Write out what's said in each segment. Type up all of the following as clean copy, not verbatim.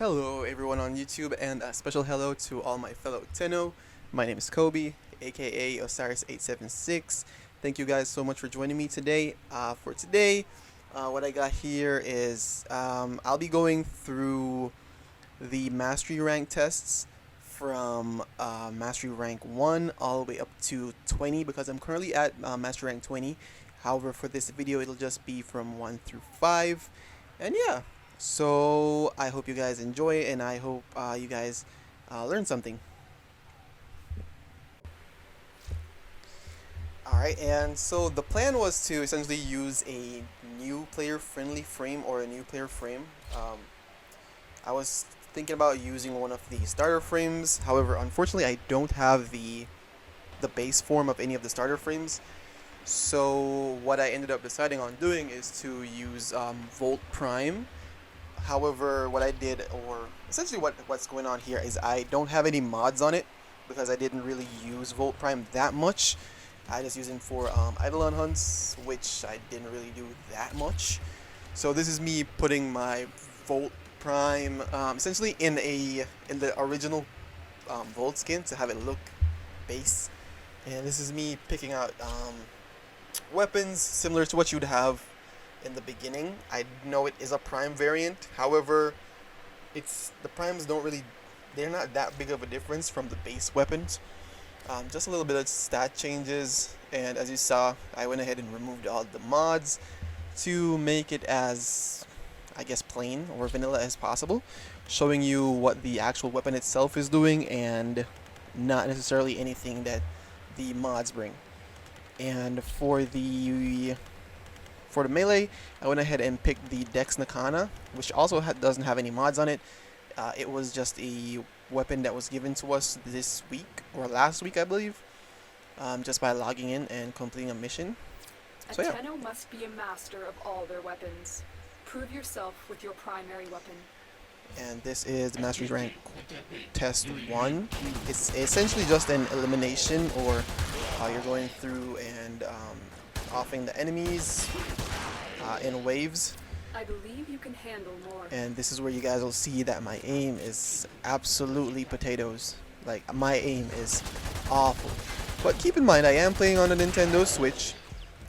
Hello everyone on YouTube, and a special hello to all my fellow Tenno. My name is Kobe, aka Osiris876. Thank you guys so much for joining me today. For today, what I got here is I'll be going through the Mastery Rank tests from Mastery Rank 1 all the way up to 20 because I'm currently at Mastery Rank 20. However, for this video, it'll just be from 1 through 5. And yeah, so I hope you guys enjoy it, and I hope you guys learn something. Alright, and so the plan was to essentially use a new player-friendly frame or a new player frame. I was thinking about using one of the starter frames. However, unfortunately, I don't have the base form of any of the starter frames. So what I ended up deciding on doing is to use Volt Prime. However, what I did, or essentially what's going on here, is I don't have any mods on it because I didn't really use Volt Prime that much. I just used it for Eidolon hunts, which I didn't really do that much. So this is me putting my Volt Prime essentially in the original Volt skin to have it look base, and this is me picking out weapons similar to what you'd have in the beginning. I know it is a Prime variant, however, the Primes they're not that big of a difference from the base weapons. Just a little bit of stat changes, and as you saw, I went ahead and removed all the mods to make it as, I guess, plain or vanilla as possible, showing you what the actual weapon itself is doing and not necessarily anything that the mods bring. And for the melee, I went ahead and picked the Dex Nakana, which also doesn't have any mods on it. It was just a weapon that was given to us this week, or last week I believe, just by logging in and completing a mission. So yeah. Tenno must be a master of all their weapons. Prove yourself with your primary weapon. And this is the Mastery Rank Test 1. It's essentially just an elimination, or you're going through and offing the enemies in waves. I believe you can handle more. And this is where you guys will see that my aim is absolutely potatoes. Like, my aim is awful. But keep in mind, I am playing on the Nintendo Switch,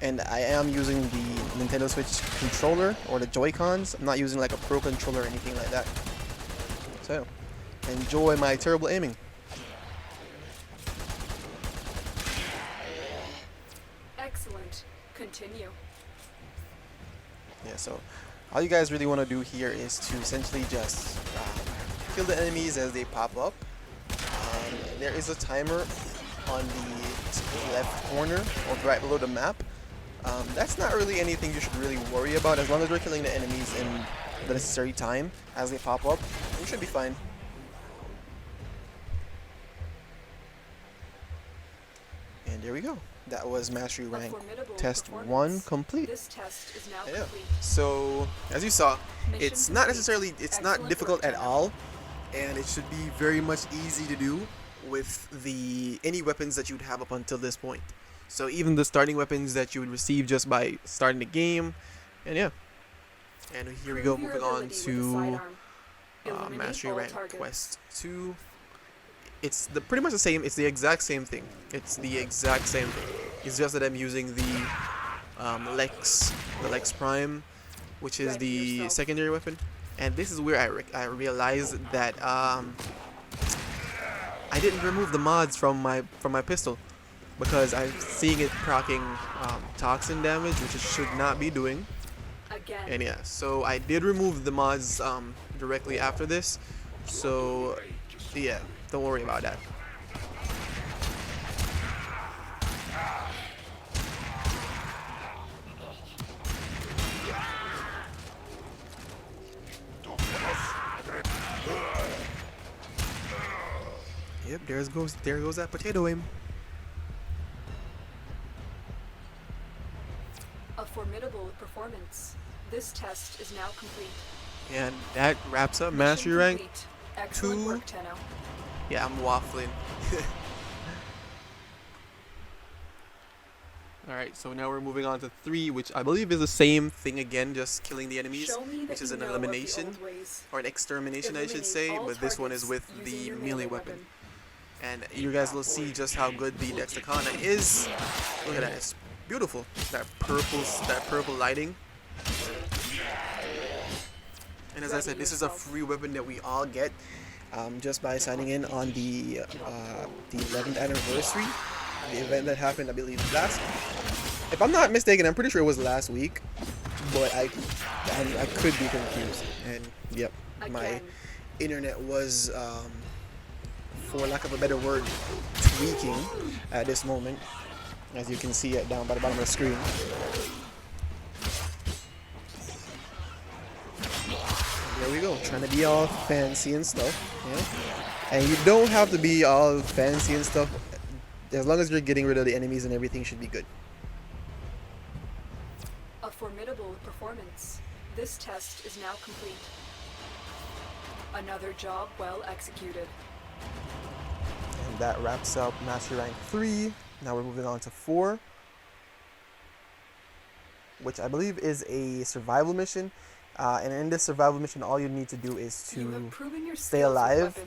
and I am using the Nintendo Switch controller, or the Joy-Cons. I'm not using like a Pro controller or anything like that. So, enjoy my terrible aiming. Excellent. Continue. Yeah, so all you guys really want to do here is to essentially just kill the enemies as they pop up. There is a timer on the left corner or right below the map. That's not really anything you should really worry about. As long as we're killing the enemies in the necessary time as they pop up, you should be fine. And there we go. That was Mastery Rank Test 1 complete. This test is now Yeah. complete. So, as you saw, Mission it's not necessarily, it's not Excellent difficult work, at Tenno. all, and it should be very much easy to do with any weapons that you'd have up until this point. So even the starting weapons that you would receive just by starting the game, and yeah. And here we go, Prove your moving on ability with the to sidearm. Eliminate Mastery all Rank targets. Quest 2. It's pretty much the same. It's the exact same thing. It's the exact same thing. It's just that I'm using the Lex Prime, which is Ready the yourself. secondary weapon. And this is where I realized that I didn't remove the mods from my pistol, because I'm seeing it proccing toxin damage, which it should not be doing. Again. And yeah, so I did remove the mods directly after this. So yeah, don't worry about that. Yep, there goes that potato aim. A formidable performance. This test is now complete. And that wraps up Mission Mastery Rank. complete. Excellent 2. work, Tenno. Yeah, I'm waffling. Alright, so now we're moving on to 3, which I believe is the same thing again, just killing the enemies, which is an elimination, or an extermination I should say, but this one is with the melee weapon. And you guys will see just how good the Dexicana is. Look at that, it's beautiful. That purple lighting. And as I said, this is a free weapon that we all get just by signing in on the 11th anniversary. The event that happened, I believe, if I'm not mistaken, I'm pretty sure it was last week, but I could be confused. And yep, my internet was, for lack of a better word, tweaking at this moment, as you can see it down by the bottom of the screen. And there we go, trying to be all fancy and stuff, yeah. And you don't have to be all fancy and stuff. As long as you're getting rid of the enemies and everything should be good. A formidable performance. This test is now complete. Another job well executed. And that wraps up Master Rank 3. Now we're moving on to 4, which I believe is a survival mission. And in this survival mission, all you need to do is to stay alive.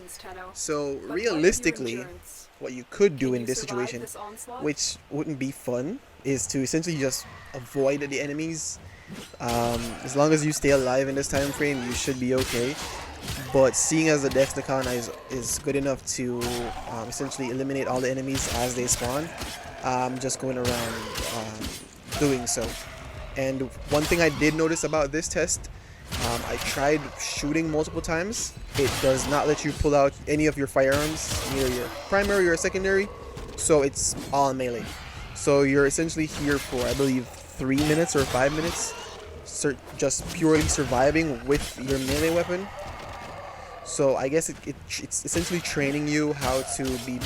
So realistically, what you could do in this situation, which wouldn't be fun, is to essentially just avoid the enemies. As long as you stay alive in this time frame, you should be okay. But seeing as the Dexicana is good enough to essentially eliminate all the enemies as they spawn, I'm just going around doing so. And one thing I did notice about this test, I tried shooting multiple times. It does not let you pull out any of your firearms, neither your primary or secondary, so it's all melee. So you're essentially here for, I believe, 3 minutes or 5 minutes, just purely surviving with your melee weapon. So I guess it's essentially training you how to be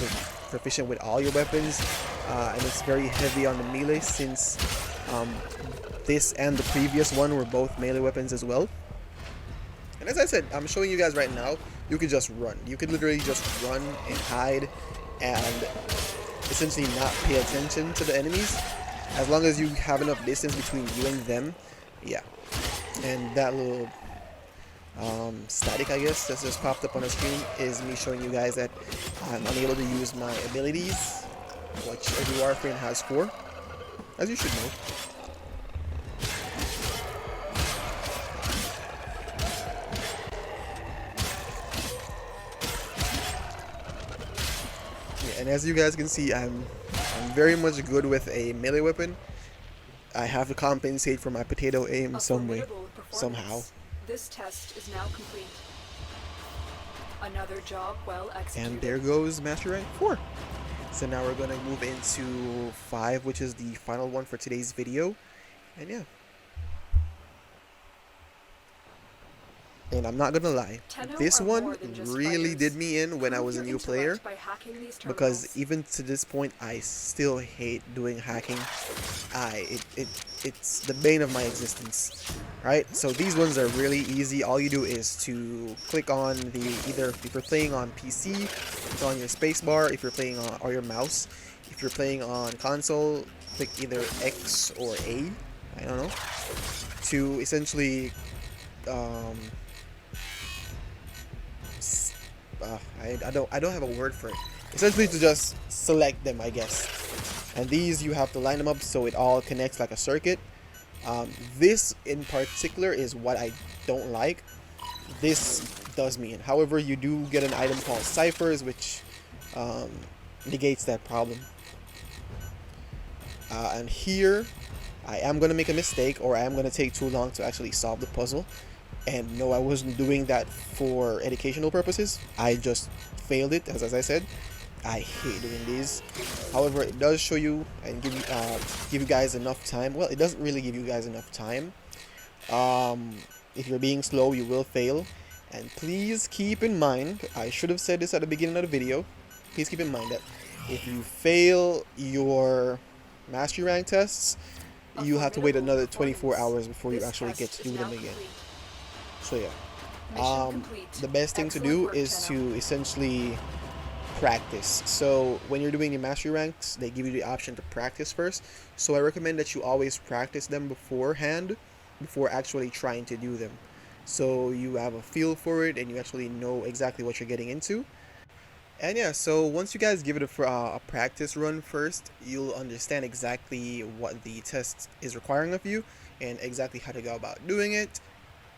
proficient with all your weapons, and it's very heavy on the melee since this and the previous one were both melee weapons as well. And as I said, I'm showing you guys right now, you could just run. You could literally just run and hide and essentially not pay attention to the enemies, as long as you have enough distance between you and them. Yeah. And that little static, I guess, that's just popped up on the screen is me showing you guys that I'm unable to use my abilities, which every Warframe has 4, as you should know. And as you guys can see, I'm very much good with a melee weapon. I have to compensate for my potato aim some way, somehow. This test is now complete. Another job well executed. And there goes Master Rank 4. So now we're going to move into 5, which is the final one for today's video. And yeah. And I'm not gonna lie, this one really did me in when I was a new player, because even to this point I still hate doing hacking. It's the bane of my existence, right? So these ones are really easy. All you do is to click on either if you're playing on PC, it's on your spacebar. If you're playing on, or your mouse, if you're playing on console, click either X or A, I don't know, to essentially I don't have a word for it. Essentially to just select them, I guess. And these you have to line them up so it all connects like a circuit. This in particular is what I don't like. This does me in. However, you do get an item called ciphers, which negates that problem. And here I am going to make a mistake, or I am going to take too long to actually solve the puzzle. And no, I wasn't doing that for educational purposes. I just failed it, as I said. I hate doing these. However, it does show you and give you guys enough time. Well, it doesn't really give you guys enough time. If you're being slow, you will fail. And please keep in mind, I should have said this at the beginning of the video. Please keep in mind that if you fail your mastery rank tests, you have to wait another 24 hours before you actually get to do them again. So yeah, the best thing to do is to essentially practice. So when you're doing your mastery ranks, they give you the option to practice first. So I recommend that you always practice them beforehand before actually trying to do them. So you have a feel for it and you actually know exactly what you're getting into. And yeah, so once you guys give it a practice run first, you'll understand exactly what the test is requiring of you and exactly how to go about doing it.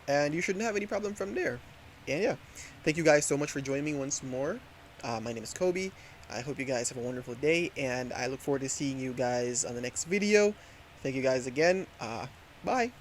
And you shouldn't have any problem from there. And yeah, thank you guys so much for joining me once more. My name is Kobe. I hope you guys have a wonderful day, and I look forward to seeing you guys on the next video. Thank you guys again. Bye.